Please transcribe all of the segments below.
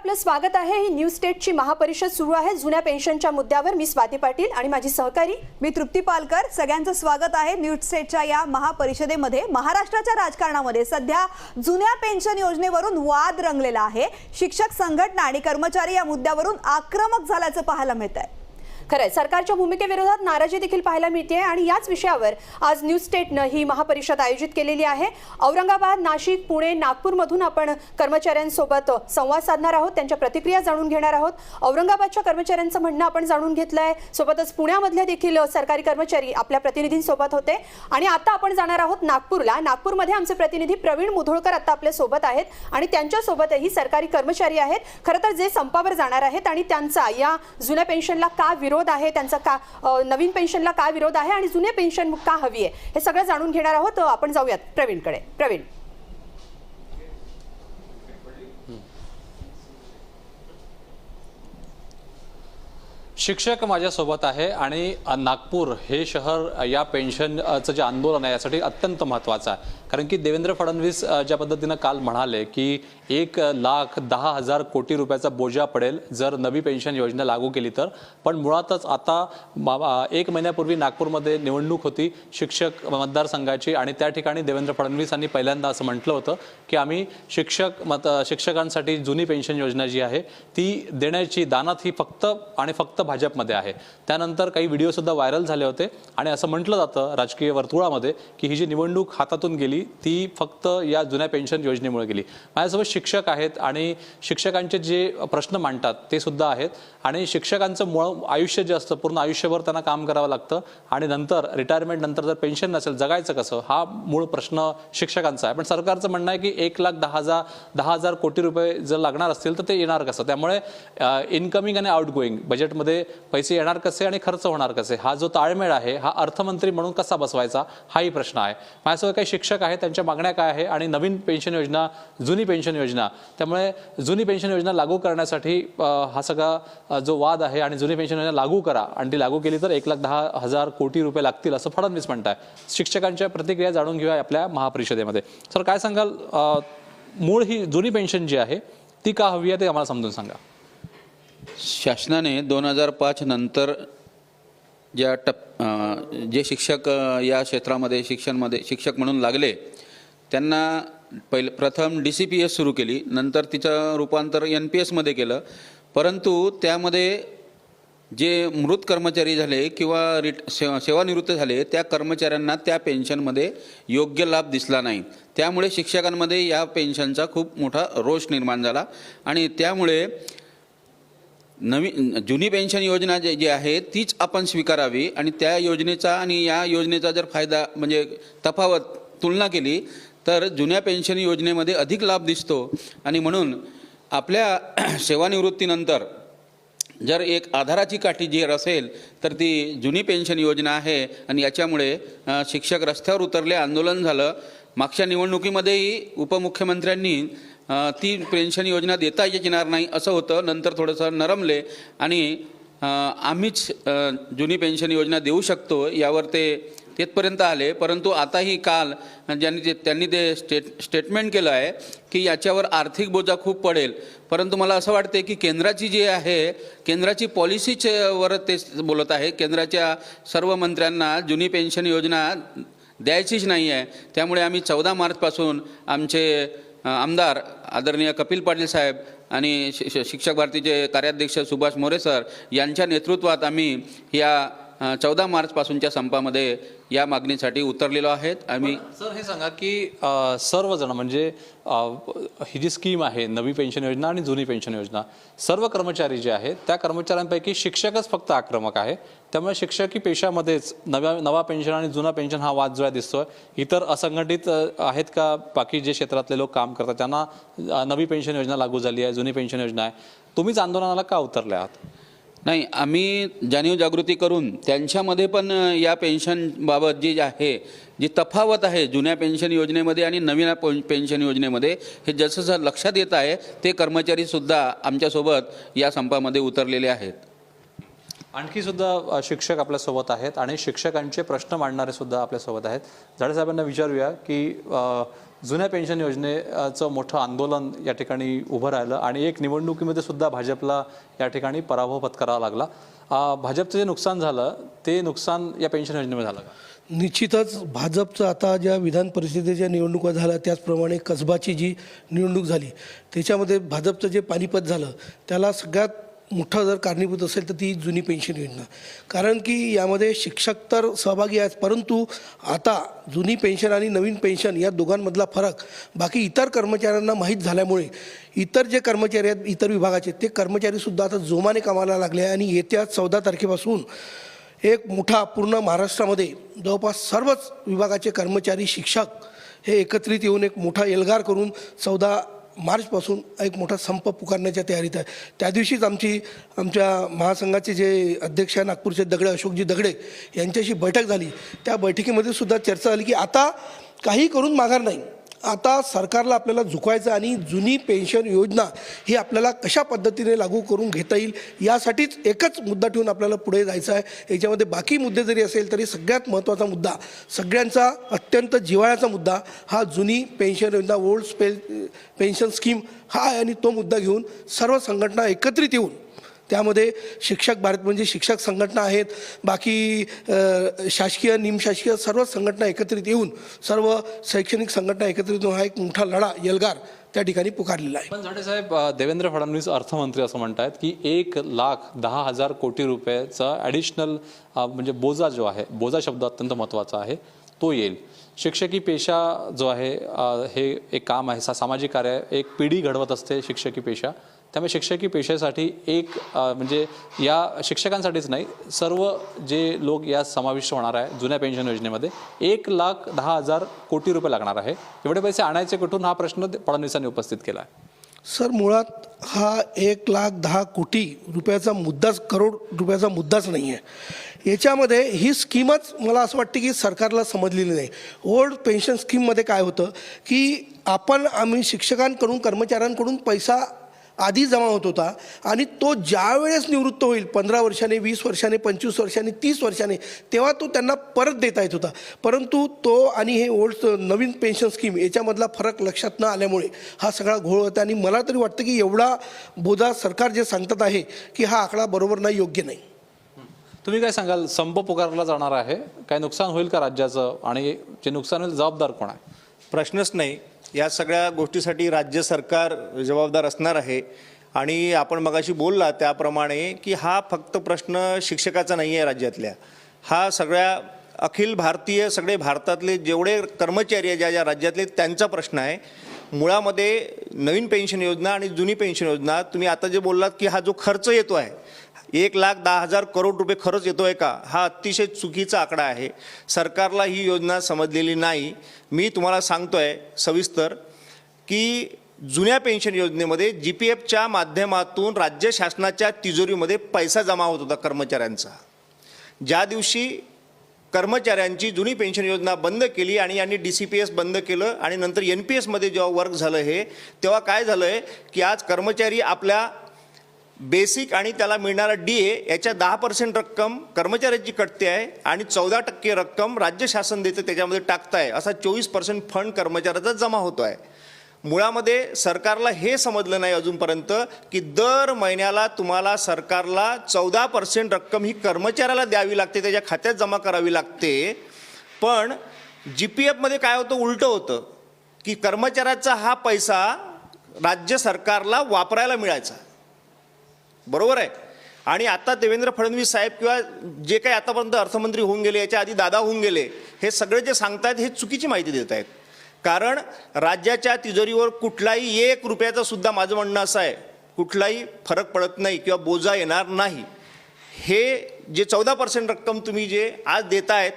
आपलं स्वागत आहे। ही न्यूज स्टेटची महापरिषद सुरू आहे जुन्या पेन्शनच्या मुद्द्यावर। मी स्वाती पाटील आणि माझी सहकारी मी तृप्ती पालकर। सगळ्यांचं स्वागत आहे न्यूज स्टेटच्या या महापरिषदेमध्ये। महाराष्ट्राच्या राजकारणामध्ये सध्या जुन्या पेन्शन योजनेवरून वाद रंगलेला आहे। शिक्षक संघटना आणि कर्मचारी या मुद्द्यावरून आक्रमक झाल्याचं पाहायला मिळतंय। खरंय, सरकारच्या भूमिकेविरोधात नाराजी देखील पाहायला मिळते आणि याच विषयावर आज न्यूज स्टेटने ही महापरिषद आयोजित केलेली आहे। औरंगाबाद, नाशिक, पुणे, नागपूरमधून आपण कर्मचाऱ्यांसोबत संवाद साधणार आहोत, त्यांच्या प्रतिक्रिया जाणून घेणार आहोत। औरंगाबादच्या कर्मचाऱ्यांचं म्हणणं आपण जाणून घेतलंय, सोबतच पुण्यामधले देखील सरकारी कर्मचारी आपल्या प्रतिनिधींसोबत होते आणि आता आपण जाणार आहोत नागपूरला। नागपूरमध्ये आमचे प्रतिनिधी प्रवीण मुधोळकर आता आपल्या सोबत आहेत आणि त्यांच्या सोबतही सरकारी कर्मचारी आहेत, खरं तर जे संपावर जाणार आहेत आणि त्यांचा या जुन्या पेन्शनला का विरोध आहे, त्यांचा का नवीन पेन्शनला का विरोध आहे आणि जुने पेन्शन का हवी आहे, हे सगळं जाणून घेणार आहोत। आपण जाऊयात प्रवीणकडे। प्रवीण, शिक्षक माझ्यासोबत आहे आणि नागपूर हे शहर या पेन्शनचं जे आंदोलन आहे यासाठी अत्यंत महत्त्वाचं आहे, कारण की देवेंद्र फडणवीस ज्या पद्धतीनं काल म्हणाले की 1,10,000 कोटी रुपयाचा बोजा पडेल जर नवी पेन्शन योजना लागू केली तर। पण मुळातच आता एक महिन्यापूर्वी नागपूरमध्ये निवडणूक होती शिक्षक मतदारसंघाची आणि त्या ठिकाणी देवेंद्र फडणवीसांनी पहिल्यांदा असं म्हटलं होतं की आम्ही शिक्षकांसाठी जुनी पेन्शन योजना जी आहे ती देण्याची दानत ही फक्त भाजपमध्ये आहे। त्यानंतर काही व्हिडिओ सुद्धा व्हायरल झाले होते आणि असं म्हटलं जातं राजकीय वर्तुळामध्ये की ही जी निवडणूक हातातून गेली ती फक्त या जुन्या पेन्शन योजनेमुळे गेली। माझ्यासोबत शिक्षक आहेत आणि शिक्षकांचे जे प्रश्न मांडतात ते सुद्धा आहेत आणि शिक्षकांचं मूळ आयुष्य जे असतं पूर्ण आयुष्यभर त्यांना काम करावं लागतं आणि नंतर रिटायरमेंट नंतर जर पेन्शन नसेल जगायचं कसं, हा मूळ प्रश्न शिक्षकांचा आहे। पण सरकारचं म्हणणं आहे की 1,10,000 कोटी रुपये जर लागणार असतील तर ते येणार कसं, त्यामुळे इनकमिंग आणि आउटगोईंग बजेटमध्ये पैसे येणार कसे आणि खर्च होणार कसे, हा जो ताळमेळ आहे हा अर्थमंत्री म्हणून कसा बसवायचा, हाही प्रश्न आहे। माझ्यासोबत काही शिक्षक आहेत, त्यांच्या मागण्या काय आहे आणि नवीन पेन्शन योजना, जुनी पेन्शन योजना, त्यामुळे जुनी पेन्शन योजना लागू करण्यासाठी हा सगळा जो वाद आहे आणि जुनी पेन्शन योजना लागू करा आणि ती लागू केली तर 1,10,000 कोटी रुपये लागतील असं फडणवीस म्हणताय। शिक्षकांच्या प्रतिक्रिया जाणून घेऊया आपल्या महापरिषदेमध्ये। सर, काय सांगाल, मूळ ही जुनी पेन्शन जी आहे ती का हवी आहे ते आम्हाला समजून सांगा। शासनाने 2005 नंतर जे शिक्षक या क्षेत्रामध्ये शिक्षक म्हणून लागले त्यांना प्रथम DCPS सुरू केली, नंतर तिचं रूपांतर NPS मध्ये केलं, परंतु त्यामध्ये जे मृत कर्मचारी झाले किंवा सेवानिवृत्त झाले त्या कर्मचाऱ्यांना त्या पेन्शनमध्ये योग्य लाभ दिसला नाही। त्यामुळे शिक्षकांमध्ये या पेन्शनचा खूप मोठा रोष निर्माण झाला आणि त्यामुळे जुनी पेन्शन योजना जी आहे तीच आपण स्वीकारावी आणि त्या योजनेचा आणि या योजनेचा जर फायदा म्हणजे तफावत तुलना केली तर जुन्या पेन्शन योजनेमध्ये अधिक लाभ दिसतो आणि म्हणून आपल्या सेवानिवृत्तीनंतर जर एक आधाराची काठी जी असेल तर ती जुनी पेन्शन योजना आहे आणि याच्यामुळे शिक्षक रस्त्यावर उतरले, आंदोलन झालं। मागच्या निवडणुकीमध्येही उपमुख्यमंत्र्यांनी ती पेन्शन योजना देता येणार नाही असं होतं, नंतर थोडंसं नरमले आणि आम्हीच जुनी पेन्शन योजना देऊ शकतो यावर ते तिथपर्यंत आले। परंतु आताही काल त्यांनी ते स्टेटमेंट केलं आहे की याच्यावर आर्थिक बोजा खूप पडेल, परंतु मला असं वाटते की केंद्राची जी आहे केंद्राची पॉलिसीच वर ते बोलत आहे। केंद्राच्या सर्व मंत्र्यांना जुनी पेन्शन योजना द्यायचीच नाही आहे। त्यामुळे आम्ही 14 मार्चपासून आमचे आमदार आदरणीय कपिल पाटील साहेब आणि शिक्षक भारतीचे कार्याध्यक्ष सुभाष मोरे सर यांच्या नेतृत्वात आम्ही या 14 मार्चपासूनच्या संपामध्ये या मागणीसाठी उतरलेलो आहेत। आम्ही सर हे सांगा की सर्वजण म्हणजे ही जी स्कीम आहे नवी पेन्शन योजना आणि जुनी पेन्शन योजना, सर्व कर्मचारी जे आहेत त्या कर्मचाऱ्यांपैकी शिक्षकच फक्त आक्रमक आहे, त्यामुळे शिक्षकी पेशामध्येच नवा पेन्शन आणि जुना पेन्शन हा वाद जो दिसतोय। इतर असंघटित आहेत का बाकी जे क्षेत्रातले लोक काम करतात त्यांना नवी पेन्शन योजना लागू झाली आहे, जुनी पेन्शन योजना आहे, तुम्हीच आंदोलनाला का उतरले आहात? नाही, आम्ही जाणीव जागृती करून त्यांच्यामध्ये पण या पेन्शनबाबत जी आहे जी तफावत आहे जुन्या पेन्शन योजनेमध्ये आणि नवीन पेन्शन योजनेमध्ये हे जसं लक्षात येत आहे ते कर्मचारीसुद्धा आमच्यासोबत या संपामध्ये उतरलेले आहेत। आणखी सुद्धा शिक्षक आपल्या सोबत आहेत आणि शिक्षकांचे प्रश्न मांडणारे सुद्धा आपल्या सोबत आहेत। जाडे साहेबांना विचारूया की जुन्या पेन्शन योजनेचं मोठं आंदोलन या ठिकाणी उभं राहिलं आणि एक निवडणुकीमध्ये सुद्धा भाजपला या ठिकाणी पराभव पत्करावा लागला. भाजपचं जे नुकसान झालं ते नुकसान या पेन्शन योजनेमध्ये झालं का? निश्चितच भाजपचं आता ज्या विधान परिषदेच्या निवडणुका झाल्या त्याचप्रमाणे कसबाची जी निवडणूक झाली त्याच्यामध्ये भाजपचं जे पानिपत झालं त्याला सगळ्यात मोठा जर कारणीभूत असेल तर ती जुनी पेन्शन योजना. कारण की यामध्ये शिक्षक तर सहभागी आहेत, परंतु आता जुनी पेन्शन आणि नवीन पेन्शन या दोघांमधला फरक बाकी इतर कर्मचाऱ्यांना माहीत झाल्यामुळे इतर जे कर्मचारी आहेत इतर विभागाचे ते कर्मचारीसुद्धा आता जोमाने कामाला लागले आहे. आणि येत्या 14 तारखेपासून एक मोठा पूर्ण महाराष्ट्रामध्ये जवळपास सर्वच विभागाचे कर्मचारी शिक्षक हे एकत्रित येऊन एक मोठा एल्गार करून 14 मार्चपासून एक मोठा संप पुकारण्याच्या तयारीत आहे. त्या दिवशीच आमच्या महासंघाचे जे अध्यक्ष आहे नागपूरचे दगडे अशोकजी दगडे यांच्याशी बैठक झाली. त्या बैठकीमध्ये सुद्धा चर्चा झाली की आता काही करून माघार नाही, आता सरकारला आपल्याला झुकवायचं आणि जुनी पेन्शन योजना ही आपल्याला कशा पद्धतीने लागू करून घेता येईल यासाठीच एकच मुद्दा ठेवून आपल्याला पुढे जायचं आहे. याच्यामध्ये बाकी मुद्दे जरी असेल तरी सगळ्यात महत्त्वाचा मुद्दा, सगळ्यांचा अत्यंत जिव्हाळ्याचा मुद्दा हा जुनी पेन्शन योजना, ओल्ड पेन्शन स्कीम हा आहे. आणि तो मुद्दा घेऊन सर्व संघटना एकत्रित येऊन त्यामध्ये शिक्षक भारत म्हणजे शिक्षक संघटना आहेत, बाकी शासकीय निमशासकीय सर्व संघटना एकत्रित येऊन सर्व शैक्षणिक संघटना एकत्रित येऊन हा एक मोठा लढा एल्गार त्या ठिकाणी पुकारलेला आहे. पण झाडे साहेब, देवेंद्र फडणवीस अर्थमंत्री असं म्हणतात की 1,10,000 कोटी रुपयाचा ॲडिशनल म्हणजे बोजा जो आहे, बोजा शब्द अत्यंत महत्त्वाचा आहे, तो येईल. शिक्षकी पेशा जो आहे हे एक काम आहे, सामाजिक कार्य आहे, एक पिढी घडवत असते शिक्षकी पेशा. त्यामुळे शिक्षकी पेशासाठी एक म्हणजे या शिक्षकांसाठीच नाही सर्व जे लोक या समाविष्ट होणार आहे जुन्या पेन्शन योजनेमध्ये 1,10,000 कोटी रुपये लागणार आहे. एवढे पैसे आणायचे कुठून हा प्रश्न फडणवीसांनी उपस्थित केला आहे. सर, मुळात हा 1,10,000 कोटी रुपयाचा मुद्दाच, करोड रुपयाचा मुद्दाच नाही आहे. याच्यामध्ये ही स्कीमच मला असं वाटतं की सरकारला समजलेली नाही. ओल्ड पेन्शन स्कीममध्ये काय होतं की आम्ही शिक्षकांकडून कर्मचाऱ्यांकडून पैसा आधी जमा होत होता आणि तो ज्या वेळेस निवृत्त होईल 15 वर्षाने, 20 वर्षाने, 25 वर्षाने, 30 वर्षाने, तेव्हा तो त्यांना परत देता येत होता. परंतु तो आणि हे ओल्ड नवीन पेन्शन स्कीम याच्यामधला फरक लक्षात न आल्यामुळे हा सगळा घोळ होता. आणि मला तरी वाटतं की एवढा बोजा सरकार जे सांगतात आहे की हा आकडा बरोबर नाही, योग्य नाही. तुम्ही काय सांगाल, संप पुकारला जाणार आहे, काय नुकसान होईल का राज्याचं, आणि जे नुकसान होईल जबाबदार कोण आहे? प्रश्नच नाही. या सगळ्या गोष्टीसाठी राज्य सरकार जबाबदार असणार आहे. आणि आपण मगाशी बोलला त्याप्रमाणे की हा फक्त प्रश्न शिक्षकाचा नाही आहे राज्यातल्या, हा सगळ्या अखिल भारतीय सगळे भारतातले जेवढे कर्मचारी आहे ज्या राज्यातले त्यांचा प्रश्न आहे. मुळामध्ये नवीन पेन्शन योजना आणि जुनी पेन्शन योजना, तुम्ही आता जे बोललात की हा जो खर्च येतो आहे 1,10,000 करोड रुपये खर्च येतोय का, हा अतिशय चुकीचा आकडा आहे. सरकारला ही योजना समजलेली नाही. मी तुम्हाला सांगतोय सविस्तर की जुन्या पेन्शन योजनेमध्ये GPFच्या माध्यमातून राज्य शासनाच्या तिजोरीमध्ये पैसा जमा होत होता कर्मचाऱ्यांचा. ज्या दिवशी कर्मचाऱ्यांची जुनी पेन्शन योजना बंद केली आणि यांनी DCPS बंद केलं आणि नंतर NPSमध्ये जेव्हा वर्क झालं हे, तेव्हा काय झालं आहे की आज कर्मचारी आपल्या बेसिक आणि त्याला मिळणारा DA याच्या 10% रक्कम कर्मचाऱ्याची कटते आहे आणि 14% रक्कम राज्य शासन देते त्याच्यामध्ये टाकताय. असा 24% फंड कर्मचाऱ्याचा जमा होतो आहे. मुळामध्ये सरकारला हे समजलं नाही अजूनपर्यंत की दर महिन्याला तुम्हाला सरकारला 14% रक्कम ही कर्मचाऱ्याला द्यावी लागते, त्याच्या खात्यात जमा करावी लागते. पण GPFमध्ये काय होतं, उलटं होतं की कर्मचाऱ्याचा हा पैसा राज्य सरकारला वापरायला मिळायचा. बरोबर आहे. आणि आता देवेंद्र फडणवीस साहेब किंवा जे काही आतापर्यंत अर्थमंत्री होऊन गेले, याच्या आधी दादा होऊन गेले, हे सगळे जे सांगतायत हे चुकीची माहिती देत आहेत. कारण राज्याच्या तिजोरीवर कुठलाही 1 रुपयाचा सुद्धा, माझं म्हणणं असं आहे, कुठलाही फरक पडत नाही किंवा बोजा येणार नाही. हे जे 14% रक्कम तुम्ही जे आज देतायत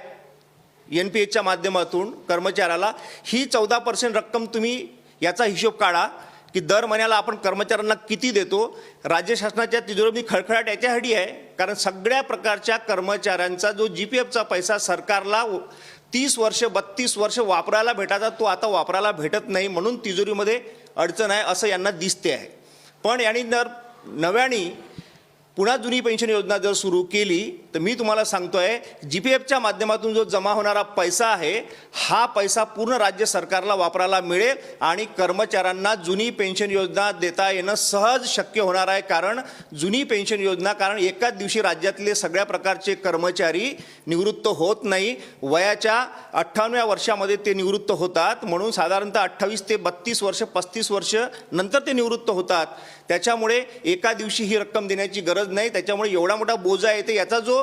NPSच्या माध्यमातून कर्मचाऱ्याला, ही 14% रक्कम तुम्ही याचा हिशोब काढा की दर महिन्याला आपण कर्मचाऱ्यांना किती देतो. राज्य शासनाच्या तिजोरीमध्ये खळखळाट याच्यासाठी आहे कारण सगळ्या प्रकारच्या कर्मचाऱ्यांचा जो GPFचा पैसा सरकारला 30 वर्ष 32 वर्ष वापरायला भेटायचा, तो आता वापरायला भेटत नाही, म्हणून तिजोरीमध्ये अडचण आहे असं यांना दिसते आहे. पण यांनी जर नव्याने पुन्हा जुनी पेन्शन योजना जर सुरू केली तर मी तुम्हाला सांगतोय GPFच्या माध्यमातून जो जमा होणारा पैसा आहे हा पैसा पूर्ण राज्य सरकारला वापरायला मिळेल आणि कर्मचाऱ्यांना जुनी पेन्शन योजना देता येणं सहज शक्य होणार आहे. कारण जुनी पेन्शन योजना एकाच दिवशी राज्यातले सगळ्या प्रकारचे कर्मचारी निवृत्त होत नाही. वयाच्या 58व्या वर्षामध्ये ते निवृत्त होतात. म्हणून साधारणतः 28 ते 32 वर्ष 35 वर्ष नंतर ते निवृत्त होतात. त्याच्यामुळे एका दिवशी ही रक्कम देण्याची गरज नाही. त्याच्यामुळे एवढा मोठा बोजा येते. याचा जो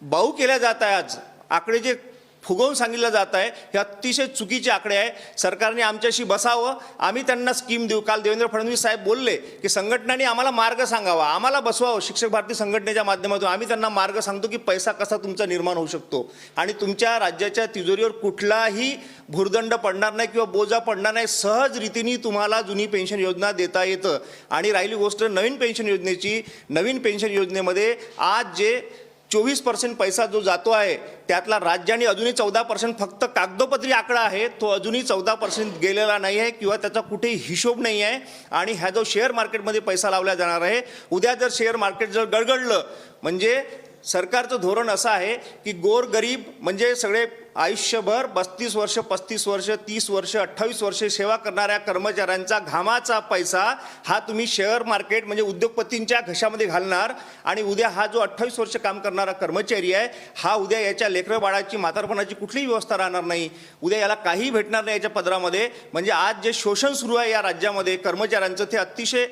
बाऊ केला जात आहे, आज आकडे जे फुगवून सांगितलं जात आहे हे अतिशय चुकीचे आकडे आहे. सरकारने आमच्याशी बसावं, आम्ही त्यांना स्कीम देऊ. काल देवेंद्र फडणवीस साहेब बोलले की संघटनांनी आम्हाला मार्ग सांगावा, आम्हाला बसवावं. शिक्षक भारती संघटनेच्या माध्यमातून आम्ही त्यांना मार्ग सांगतो की पैसा कसा तुमचा निर्माण होऊ शकतो आणि तुमच्या राज्याच्या तिजोरीवर कुठलाही भुर्दंड पडणार नाही किंवा बोजा पडणार नाही. सहज रीतीने तुम्हाला जुनी पेन्शन योजना देता येतं. आणि राहिली गोष्ट नवीन पेन्शन योजनेची, नवीन पेन्शन योजनेमध्ये आज जे 24% पैसा जो जातो आहे त्यातला राज्याने अजूनही 14% फक्त कागदोपत्री आकडा आहे, तो अजूनही 14% गेलेला नाही आहे किंवा त्याचा कुठेही हिशोब नाही आहे. आणि ह्या जो शेअर मार्केटमध्ये पैसा लावला जाणार आहे, उद्या जर शेअर मार्केट जर गडगडलं म्हणजे सरकारचं धोरण असं आहे की गोरगरीब म्हणजे सगळे आयुष्यभर 32 वर्ष 35 वर्ष 30 वर्ष 28 वर्षे सेवा करणाऱ्या कर्मचाऱ्यांचा घामाचा पैसा हा तुम्ही शेअर मार्केट म्हणजे उद्योगपतींच्या घशामध्ये घालणार. आणि उद्या हा जो 28 वर्ष काम करणारा कर्मचारी आहे हा उद्या याच्या लेकरं बाळाची म्हातारपणाची कुठलीही व्यवस्था राहणार नाही. उद्या याला काही भेटणार नाही याच्या पदरामध्ये. म्हणजे आज जे शोषण सुरू आहे या राज्यामध्ये कर्मचाऱ्यांचं ते अतिशय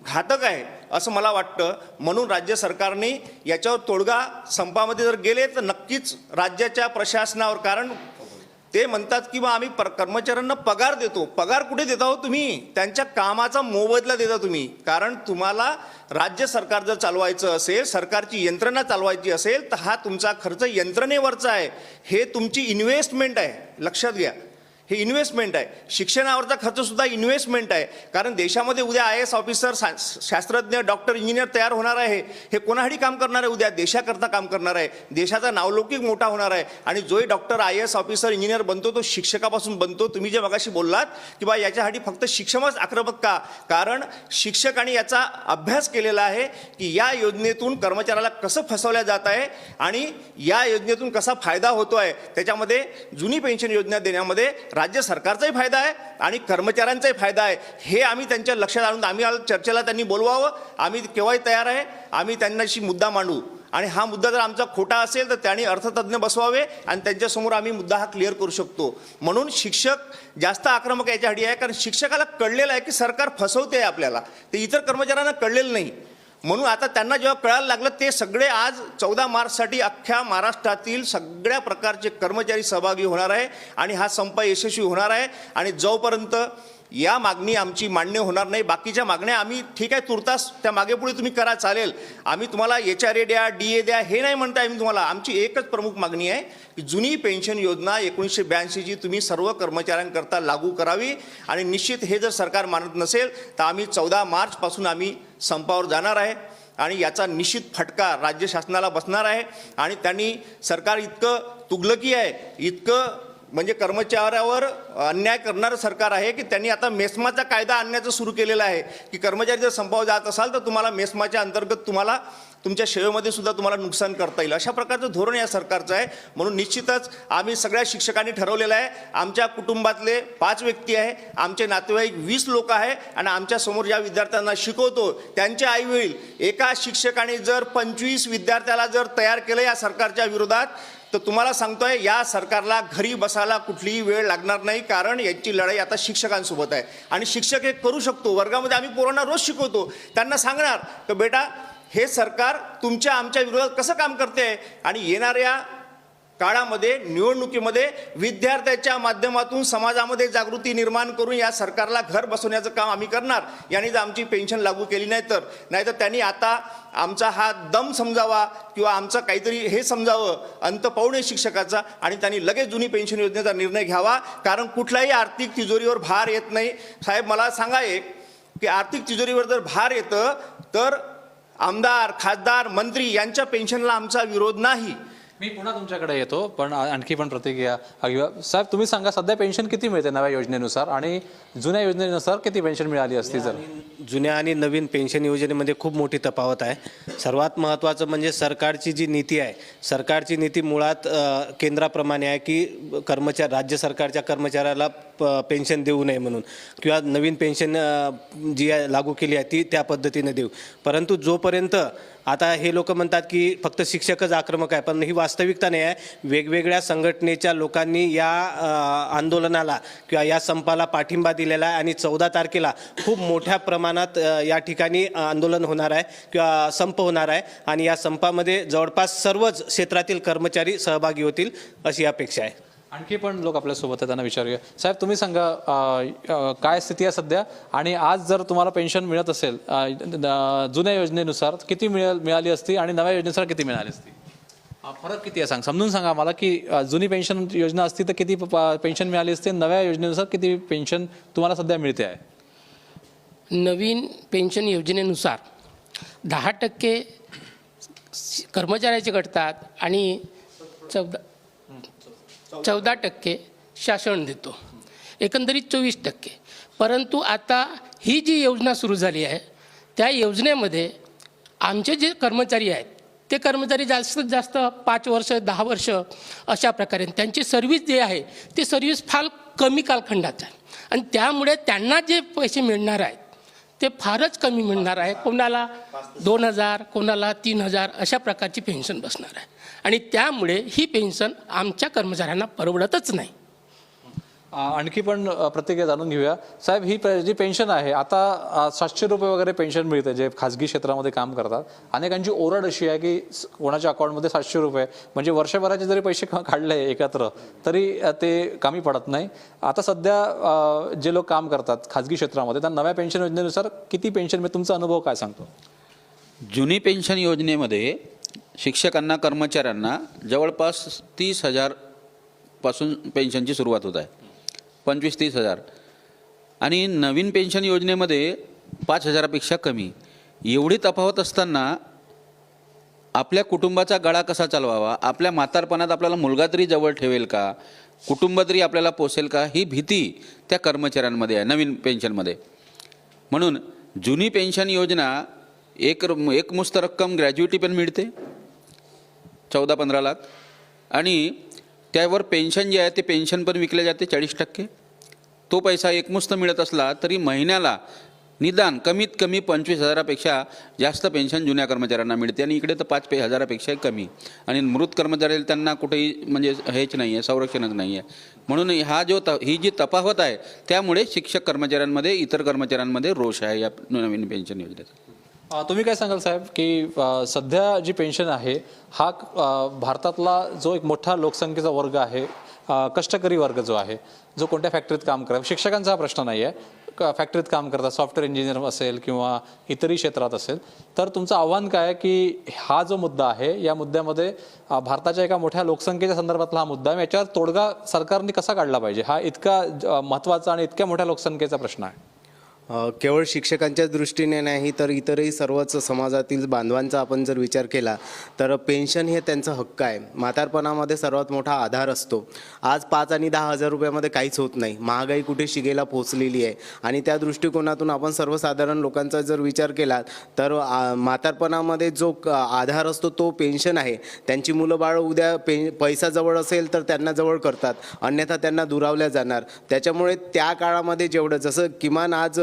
घातक आहे असं मला वाटतं. म्हणून राज्य सरकारने याच्यावर तोडगा संपामध्ये जर गेले तर नक्कीच राज्याच्या प्रशासनावर, कारण ते म्हणतात की आम्ही कर्मचाऱ्यांना पगार देतो. पगार कुठे देता हो तुम्ही? त्यांच्या कामाचा मोबदला देता तुम्ही. कारण तुम्हाला राज्य सरकार जर चालवायचं असेल, सरकारची यंत्रणा चालवायची असेल तर हा तुमचा खर्च यंत्रणेवरचा आहे. हे तुमची इन्व्हेस्टमेंट आहे, लक्षात घ्या. हे इन्व्हेस्टमेंट आहे. शिक्षणावरचा खर्चसुद्धा इन्व्हेस्टमेंट आहे. कारण देशामध्ये उद्या IAS ऑफिसर, शास्त्रज्ञ, डॉक्टर, इंजिनियर तयार होणार आहे. हे कोणासाठी काम करणार आहे? उद्या देशाकरता काम करणार आहे. देशाचा नावलौकिक मोठा होणार आहे. आणि जोही डॉक्टर, IAS ऑफिसर, इंजिनियर बनतो तो शिक्षकापासून बनतो. तुम्ही जे मगाशी बोललात की बा याच्यासाठी फक्त शिक्षकच आक्रमक का? कारण शिक्षकांनी याचा अभ्यास केलेला आहे की या योजनेतून कर्मचाऱ्याला कसं फसवल्या जात आहे आणि या योजनेतून कसा फायदा होतो आहे. त्याच्यामध्ये जुनी पेन्शन योजना देण्यामध्ये राज्य सरकारचाही फायदा आहे आणि कर्मचाऱ्यांचाही फायदा आहे. हे आम्ही त्यांच्या लक्षात आणून आम्ही चर्चेला त्यांनी बोलवावं. आम्ही केव्हाही तयार आहे. आम्ही त्यांच्याशी मुद्दा मांडू आणि हा मुद्दा जर आमचा खोटा असेल तर त्यांनी अर्थतज्ञ बसवावे आणि त्यांच्यासमोर आम्ही मुद्दा हा क्लिअर करू शकतो. म्हणून शिक्षक जास्त आक्रमक याच्यासाठी आहे. कारण शिक्षकाला कळलेलं आहे की सरकार फसवते आपल्याला, ते इतर कर्मचाऱ्यांना कळलेलं नाही. म्हणून आता त्यांना जेव्हा कळायला लागलं ते सगळे आज 14 मार्चसाठी अख्ख्या महाराष्ट्रातील सगळ्या प्रकारचे कर्मचारी सहभागी होणार आहे आणि हा संप यशस्वी होणार आहे. आणि जोपर्यंत या मागणी आमची मान्य होणार नाही, बाकीच्या मागण्या आम्ही ठीक आहे तुर्तास त्या मागेपुढे तुम्ही करा, चालेल. आम्ही तुम्हाला HRA द्या, DA द्या हे नाही म्हणताय आम्ही तुम्हाला. आमची एकच प्रमुख मागणी आहे की जुनी पेन्शन योजना 1982ची तुम्ही सर्व कर्मचाऱ्यांकरता लागू करावी. आणि निश्चित हे जर सरकार मानत नसेल तर आम्ही 14 मार्चपासून आम्ही संपावर जाणार आहे आणि याचा निश्चित फटका राज्य शासनाला बसणार आहे. आणि त्यांनी सरकार इतकं तुगलकी आहे, इतकं म्हणजे कर्मचाऱ्यावर अन्याय करणारं सरकार आहे की त्यांनी आता मेस्माचा कायदा आणण्याचं सुरू केलेलं आहे की कर्मचारी जर संपावर जात असाल तर तुम्हाला मेस्माच्या अंतर्गत तुम्हाला तुमच्या सेवेमध्ये सुद्धा तुम्हाला नुकसान करता येईल. अशा प्रकारचं धोरण या सरकारचं आहे. म्हणून निश्चितच आम्ही सगळ्या शिक्षकांनी ठरवलेलं आहे. आमच्या कुटुंबातले 5 व्यक्ती आहे, आमचे नातेवाईक 20 लोक आहे आणि आमच्यासमोर ज्या विद्यार्थ्यांना शिकवतो त्यांचे आई वडील, एका शिक्षकाने जर 25 विद्यार्थ्याला जर तयार केलं या सरकारच्या विरोधात तर तुम्हाला सांगतोय या सरकारला घरी बसायला कुठलीही वेळ लागणार नाही. कारण याची लढाई आता शिक्षकांसोबत आहे आणि शिक्षक हे करू शकतो. वर्गामध्ये आम्ही पोरांना रोज शिकवतो, त्यांना सांगणार की बेटा हे सरकार तुमच्या आमच्या विरोधात कसं काम करते आहे. आणि येणाऱ्या काळामध्ये निवडणुकीमध्ये विद्यार्थ्याच्या माध्यमातून समाजामध्ये जागृती निर्माण करून या सरकारला घर बसवण्याचं काम आम्ही करणार. यांनी जर आमची पेन्शन लागू केली नाहीतर त्यांनी आता आमचा हा दम समजावा किंवा आमचं काहीतरी हे समजावं, अंत पाहू नये शिक्षकाचा, आणि त्यांनी लगेच जुनी पेन्शन योजनेचा निर्णय घ्यावा. कारण कुठल्याही आर्थिक तिजोरीवर भार येत नाही. साहेब मला सांगा एक की आर्थिक तिजोरीवर जर भार येतं तर आमदार, खासदार, मंत्री यांच्या पेन्शनला आमचा विरोध नाही. मी पुन्हा तुमच्याकडे येतो, पण आणखी पण प्रतिक्रिया घेऊया. साहेब, तुम्ही सांगा, सध्या पेन्शन किती मिळते नव्या योजनेनुसार आणि जुन्या योजनेनुसार किती पेन्शन मिळाली असती जर? जुन्या आणि नवीन पेन्शन योजनेमध्ये खूप मोठी तफावत आहे. सर्वात महत्त्वाचं म्हणजे सरकारची जी नीती आहे, सरकारची नीती मुळात केंद्राप्रमाणे आहे की राज्य सरकारच्या कर्मचाऱ्याला पेन्शन देऊ नये म्हणून, किंवा नवीन पेन्शन जी आहे लागू केली आहे ती त्या पद्धतीने देऊ. परंतु जोपर्यंत आता हे लोक म्हणतात की फक्त शिक्षकच आक्रमक आहे, पण ही वास्तविकता नाही आहे. वेगवेगळ्या संघटनेच्या लोकांनी या आंदोलनाला किंवा या संपाला पाठिंबा दिलेला आहे आणि 14 तारखेला खूप मोठ्या प्रमाणात या ठिकाणी आंदोलन होणार आहे किंवा संप होणार आहे आणि या संपामध्ये जवळपास सर्वच क्षेत्रातील कर्मचारी सहभागी होतील अशी अपेक्षा आहे. आणखी पण लोक आपल्यासोबत आहेत, त्यांना विचारूया. साहेब, तुम्ही सांगा, काय स्थिती आहे सध्या, आणि आज जर तुम्हाला पेन्शन मिळत असेल जुन्या योजनेनुसार किती मिळाली असती आणि नव्या योजनेनुसार किती मिळाली असती? फरक किती आहे समजून सांगा मला, की जुनी पेन्शन योजना असती तर किती पेन्शन मिळाली असते, नव्या योजनेनुसार किती पेन्शन तुम्हाला सध्या मिळते आहे? नवीन पेन्शन योजनेनुसार 10% कर्मचाऱ्याचे कटतात आणि 14% शासन देतो, एकंदरीत 24%. परंतु आता ही जी योजना सुरू झाली आहे त्या योजनेमध्ये आमचे जे कर्मचारी आहेत ते कर्मचारी जास्तीत जास्त 5 वर्ष 10 वर्ष अशा प्रकारे त्यांची सर्व्हिस जे आहे ती सर्व्हिस फार कमी कालखंडात आहे आणि त्यामुळे त्यांना जे पैसे मिळणार आहेत ते फारच कमी मिळणार आहे. कोणाला 2,000, कोणाला 3,000 अशा प्रकारची पेन्शन बसणार आहे आणि त्यामुळे ही पेन्शन आमच्या कर्मचाऱ्यांना परवडतच नाही. आणखी पण प्रतिक्रिया जाणून घेऊया. साहेब, ही जी पेन्शन आहे आता 700 रुपये वगैरे पेन्शन मिळते जे खाजगी क्षेत्रामध्ये काम करतात. अनेकांची ओरड अशी आहे की कोणाच्या अकाउंटमध्ये 700 रुपये म्हणजे वर्षभराचे जरी पैसे काढले एकत्र तरी ते कमी पडत नाही. आता सध्या जे लोक काम करतात खाजगी क्षेत्रामध्ये त्या नव्या पेन्शन योजनेनुसार किती पेन्शन मिळते, तुमचा अनुभव काय सांगतो? जुनी पेन्शन योजनेमध्ये शिक्षकांना कर्मचाऱ्यांना जवळपास 30,000 पासून पेन्शनची सुरुवात होत आहे, 25-30,000. आणि नवीन पेन्शन योजनेमध्ये 5,000पेक्षा कमी. एवढी तफावत असताना आपल्या कुटुंबाचा गळा कसा चालवावा, आपल्या म्हातारपणात आपल्याला मुलगा तरी जवळ ठेवेल का, कुटुंब तरी आपल्याला पोसेल का, ही भीती त्या कर्मचाऱ्यांमध्ये आहे नवीन पेन्शनमध्ये. म्हणून जुनी पेन्शन योजना एकमुस्त रक्कम ग्रॅज्युइटी पण मिळते 14-15 लाख आणि त्यावर पेन्शन जे आहे ते पेन्शन पण विकले जाते 40%. तो पैसा एकमुस्त मिळत असला तरी महिन्याला निदान कमीत कमी 25,000पेक्षा जास्त पेन्शन जुन्या कर्मचाऱ्यांना मिळते आणि इकडे तर 5,000पेक्षा कमी. आणि मृत कर्मचारी त्यांना कुठेही म्हणजे हेच नाही आहे, संरक्षणच नाही आहे. म्हणून ही जी तफावत आहे त्यामुळे शिक्षक कर्मचाऱ्यांमध्ये इतर कर्मचाऱ्यांमध्ये रोष आहे या नवीन पेन्शन योजनेचा. तुम्ही काय सांगाल साहेब, की सध्या जी पेन्शन आहे हा भारतातला जो एक मोठा लोकसंख्येचा वर्ग आहे, कष्टकरी वर्ग जो आहे, जो कोणत्या फॅक्टरीत काम करतात, शिक्षकांचा हा प्रश्न नाही आहे, फॅक्टरीत काम करतात, सॉफ्टवेअर इंजिनियर असेल किंवा इतरही क्षेत्रात असेल, तर तुमचं आव्हान काय आहे की हा जो मुद्दा आहे या मुद्द्यामध्ये भारताच्या एका मोठ्या लोकसंख्येच्या संदर्भातला हा मुद्दा आहे, याच्यावर तोडगा सरकारने कसा काढला पाहिजे, हा इतका महत्त्वाचा आणि इतक्या मोठ्या लोकसंख्येचा प्रश्न आहे? केवळ शिक्षकांच्या दृष्टीने नाही तर इतरही सर्वच समाजातील बांधवांचा आपण जर विचार केला तर पेन्शन हे त्यांचा हक्क आहे. म्हातारपणामध्ये सर्वात मोठा आधार असतो. आज 5 आणि 10,000 रुपयामध्ये काहीच होत नाही. महागाई कुठे शिगेला पोहोचलेली आहे आणि त्या दृष्टिकोनातून आपण सर्वसाधारण लोकांचा जर विचार केला तर म्हातारपणामध्ये जो आधार असतो तो पेन्शन आहे. त्यांची मुलं बाळ उद्या पैसा जवळ असेल तर त्यांना जवळ करतात, अन्यथा त्यांना दुरावल्या जाणार. त्याच्यामुळे त्या काळामध्ये जेवढं जसं किमान आज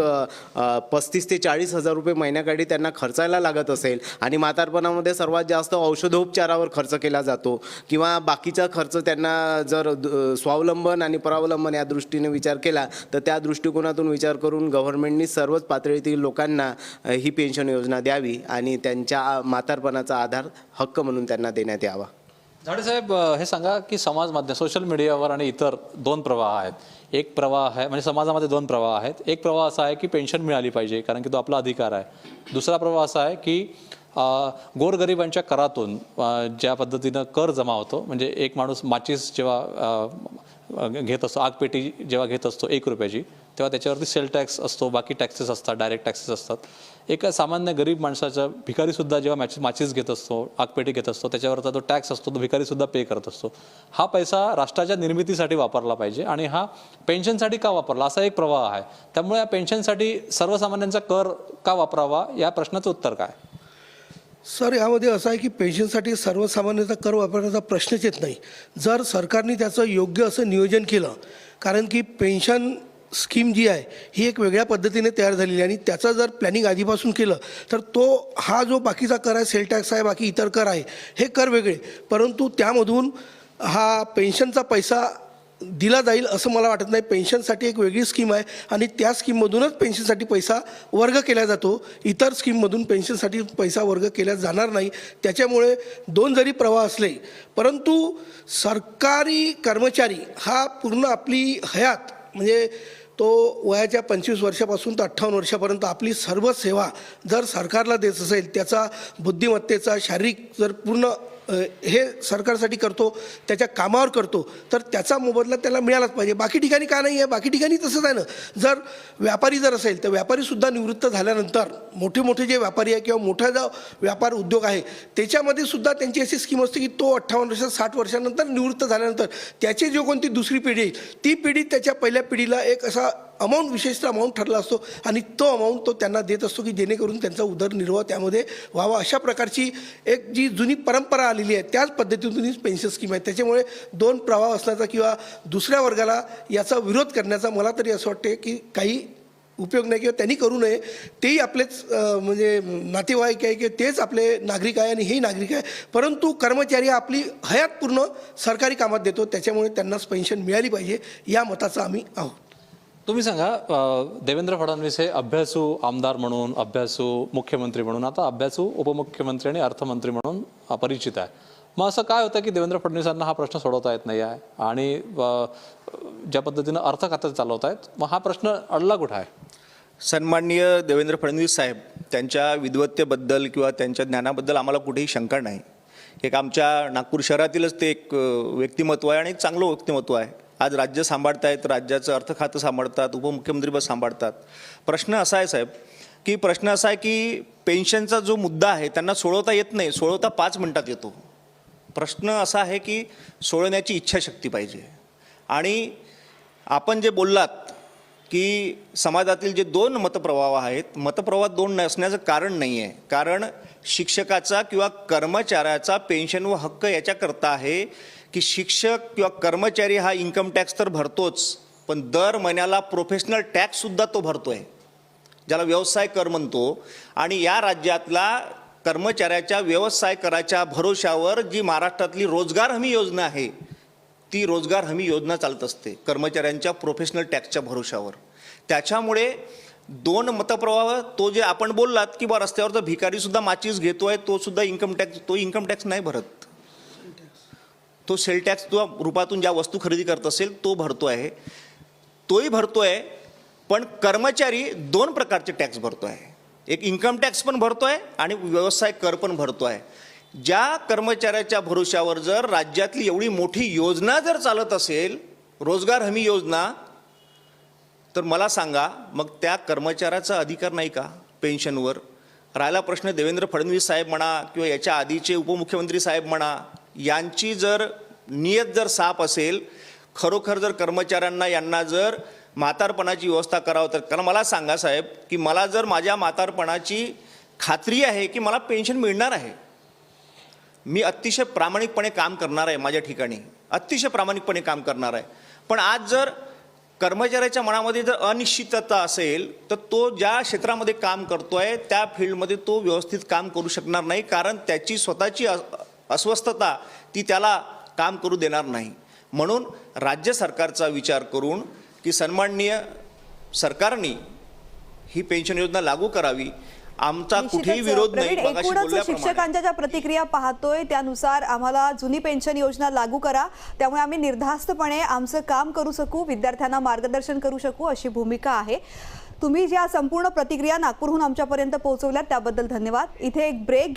35,000 ते 40,000 रुपये महिन्याकाठी त्यांना खर्चायला लागत असेल आणि म्हातारपणामध्ये सर्वात जास्त औषधोपचारावर खर्च केला जातो किंवा बाकीचा खर्च त्यांना जर स्वावलंबन आणि परावलंबन या दृष्टीने विचार केला तर त्या दृष्टिकोनातून विचार करून गव्हर्नमेंटनी सर्वच पातळीतील लोकांना ही पेन्शन योजना द्यावी आणि त्यांच्या म्हातारपणाचा आधार हक्क म्हणून त्यांना देण्यात यावा. झाडे साहेब, हे सांगा की समाज माध्यम सोशल मीडियावर आणि इतर 2 प्रवाह आहेत. एक प्रवाह आहे म्हणजे समाजामध्ये 2 प्रवाह आहेत. एक प्रवाह असा आहे की पेन्शन मिळाली पाहिजे कारण की तो आपला अधिकार आहे. दुसरा प्रवाह असा आहे की गोरगरिबांच्या करातून ज्या पद्धतीनं कर जमा होतो, म्हणजे एक माणूस माचीस जेव्हा घेत असतो, आगपेटी जेव्हा घेत असतो 1 रुपयाची, तेव्हा त्याच्यावरती सेल टॅक्स असतो, बाकी टॅक्सेस असतात, डायरेक्ट टॅक्सेस असतात. एका सामान्य गरीब माणसाचा भिकारीसुद्धा जेव्हा माचीस घेत असतो, आगपेटी घेत असतो, त्याच्यावरचा जो टॅक्स असतो तो भिकारीसुद्धा पे करत असतो. हा पैसा राष्ट्राच्या निर्मितीसाठी वापरला पाहिजे आणि हा पेन्शनसाठी का वापरला असा एक प्रवाह आहे. त्यामुळे या पेन्शनसाठी सर्वसामान्यांचा कर का वापरावा या प्रश्नाचं उत्तर काय? सर, यामध्ये असं आहे की पेन्शनसाठी सर्वसामान्यांचा कर वापरण्याचा प्रश्नच येत नाही जर सरकारने त्याचं योग्य असं नियोजन केलं. कारण की पेन्शन स्कीम जी आहे ही एक वेगळ्या पद्धतीने तयार झालेली आहे आणि त्याचं जर प्लॅनिंग आधीपासून केलं तर हा जो बाकीचा कर आहे, सेल टॅक्स आहे, बाकी इतर कर आहे, हे कर वेगळे, परंतु त्यामधून हा पेन्शनचा पैसा दिला जाईल असं मला वाटत नाही. पेन्शनसाठी एक वेगळी स्कीम आहे आणि त्या स्कीममधूनच पेन्शनसाठी पैसा वर्ग केला जातो. इतर स्कीममधून पेन्शनसाठी पैसा वर्ग केला जाणार नाही. त्याच्यामुळे दोन जरी प्रवाह असले परंतु सरकारी कर्मचारी हा पूर्ण आपली हयात म्हणजे तो वयाच्या 25 वर्षापासून तर 58 वर्षापर्यंत आपली सर्व सेवा जर सरकारला देत असेल, त्याचा बुद्धिमत्तेचा शारीरिक जर पूर्ण हे सरकारसाठी करतो, त्याच्या कामावर करतो, तर त्याचा मोबदला त्याला मिळालाच पाहिजे. बाकी ठिकाणी का नाही आहे? बाकी ठिकाणी तसंच आहे ना. जर व्यापारी जर असेल तर व्यापारीसुद्धा निवृत्त झाल्यानंतर मोठे मोठे जे व्यापारी आहे किंवा मोठा जो व्यापार उद्योग आहे त्याच्यामध्ये सुद्धा त्यांची अशी स्कीम असते की तो 58 वर्ष 60 वर्षानंतर निवृत्त झाल्यानंतर त्याची जो कोणती दुसरी पिढी येईल ती पिढी त्याच्या पहिल्या पिढीला एक असा अमाऊंट, विशेषतः अमाऊंट ठरला असतो आणि तो अमाऊंट तो त्यांना देत असतो की जेणेकरून त्यांचा उदरनिर्वाह त्यामध्ये व्हावा. अशा प्रकारची एक जी जुनी परंपरा आलेली आहे त्याच पद्धतीतूनच पेन्शन स्कीम आहे. त्याच्यामुळे दोन प्रवाह असण्याचा किंवा दुसऱ्या वर्गाला याचा विरोध करण्याचा मला तरी असं वाटते की काही उपयोग नाही किंवा त्यांनी करू नये. तेही आपलेच म्हणजे नातेवाईक आहे की तेच आपले नागरिक आहे आणि हेही नागरिक आहे, परंतु कर्मचारी आपली हयात पूर्ण सरकारी कामात देतो, त्याच्यामुळे त्यांनाच पेन्शन मिळाली पाहिजे या मताचा आम्ही आहोत. तुम्ही सांगा, देवेंद्र फडणवीस हे अभ्यासू आमदार म्हणून, अभ्यासू मुख्यमंत्री म्हणून, आता अभ्यासू उपमुख्यमंत्री आणि अर्थमंत्री म्हणून परिचित आहे. मग असं काय होतं की देवेंद्र फडणवीसांना हा प्रश्न सोडवता येत नाही आहे आणि ज्या पद्धतीनं अर्थ खातं चालवत आहेत, मग हा प्रश्न अडला कुठं आहे? सन्माननीय देवेंद्र फडणवीस साहेब, त्यांच्या विद्वत्तेबद्दल किंवा त्यांच्या ज्ञानाबद्दल आम्हाला कुठेही शंका नाही. एक आमच्या नागपूर शहरातीलच ते एक व्यक्तिमत्व आहे आणि एक चांगलं व्यक्तिमत्व आहे. आज राज्य सांभाळतायत, राज्याचं अर्थ खातं सांभाळतात, उपमुख्यमंत्रीपद सांभाळतात. प्रश्न असा आहे साहेब की पेन्शनचा जो मुद्दा आहे त्यांना सोडवता येत नाही, सोडवता 5 मिनिटात येतो. प्रश्न असा आहे की सोडवण्याची इच्छाशक्ती पाहिजे. आणि आपण जे बोललात की समाजातील जे 2 मतप्रवाह आहेत, मतप्रवाह 2 नसण्याचं कारण नाही आहे. कारण शिक्षकाचा किंवा कर्मचाऱ्याचा पेन्शन व हक्क याच्याकरता आहे की शिक्षक किंवा कर्मचारी हा इन्कम टॅक्स तर भरतोच, पण दर महिन्याला प्रोफेशनल टॅक्ससुद्धा तो भरतो आहे, ज्याला व्यवसाय कर म्हणतो. आणि या राज्यातला कर्मचाऱ्याच्या व्यवसाय कराच्या भरोशावर जी महाराष्ट्रातली रोजगार हमी योजना आहे ती रोजगार हमी योजना चालत असते कर्मचाऱ्यांच्या प्रोफेशनल टॅक्सच्या भरोशावर. त्याच्यामुळे 2 मतप्रवाह, तो जे आपण बोललात की बा रस्त्यावरचा भिकारीसुद्धा माचीस घेतो आहे तो सुद्धा इन्कम टॅक्स नाही भरत, तो सेल टॅक्स रूपातून ज्या वस्तू खरेदी करत असेल तो भरतो आहे, तोही भरतो आहे. पण कर्मचारी 2 प्रकारचे टॅक्स भरतो आहे, एक इन्कम टॅक्स पण भरतो आहे आणि व्यवसाय कर पण भरतो आहे. ज्या कर्मचाऱ्याच्या भरोशावर जर राज्यातली एवढी मोठी योजना जर चालत असेल, रोजगार हमी योजना, तर मला सांगा मग त्या कर्मचाऱ्याचा अधिकार नाही का पेन्शनवर? राहिला प्रश्न देवेंद्र फडणवीस साहेब म्हणा किंवा याच्या आधीचे उपमुख्यमंत्री साहेब म्हणा, यांची जर नियत जर साफ असेल, खरोखर जर कर्मचाऱ्यांना यांना जर म्हातारपणाची व्यवस्था करावं तर, कारण मला सांगा साहेब की मला जर माझ्या म्हातारपणाची खात्री आहे की मला पेन्शन मिळणार आहे, मी अतिशय प्रामाणिकपणे काम करणार आहे, माझ्या ठिकाणी अतिशय प्रामाणिकपणे काम करणार आहे. पण आज जर कर्मचाऱ्याच्या मनामध्ये जर अनिश्चितता असेल तर तो ज्या क्षेत्रामध्ये काम करतोय त्या फील्डमध्ये तो व्यवस्थित काम करू शकणार नाही, कारण त्याची स्वतःची अस्वस्थता ती त्याला काम करू देणार नाही. म्हणून राज्य सरकारचा विचार करून की सन्माननीय सरकारने ही पेन्शन योजना लागू करावी, आमचा कुठेही विरोध नाही. एकूणच शिक्षकांच्या ज्या प्रतिक्रिया पाहतोय त्यानुसार आम्हाला जुनी पेन्शन योजना लागू करा, त्यामुळे आम्ही निर्धास्तपणे आमचं काम करू शकू, विद्यार्थ्यांना मार्गदर्शन करू शकू अशी भूमिका आहे. तुम्ही ज्या संपूर्ण प्रतिक्रिया नागपूरहून आमच्यापर्यंत पोहोचवल्यात त्याबद्दल धन्यवाद. इथे एक ब्रेक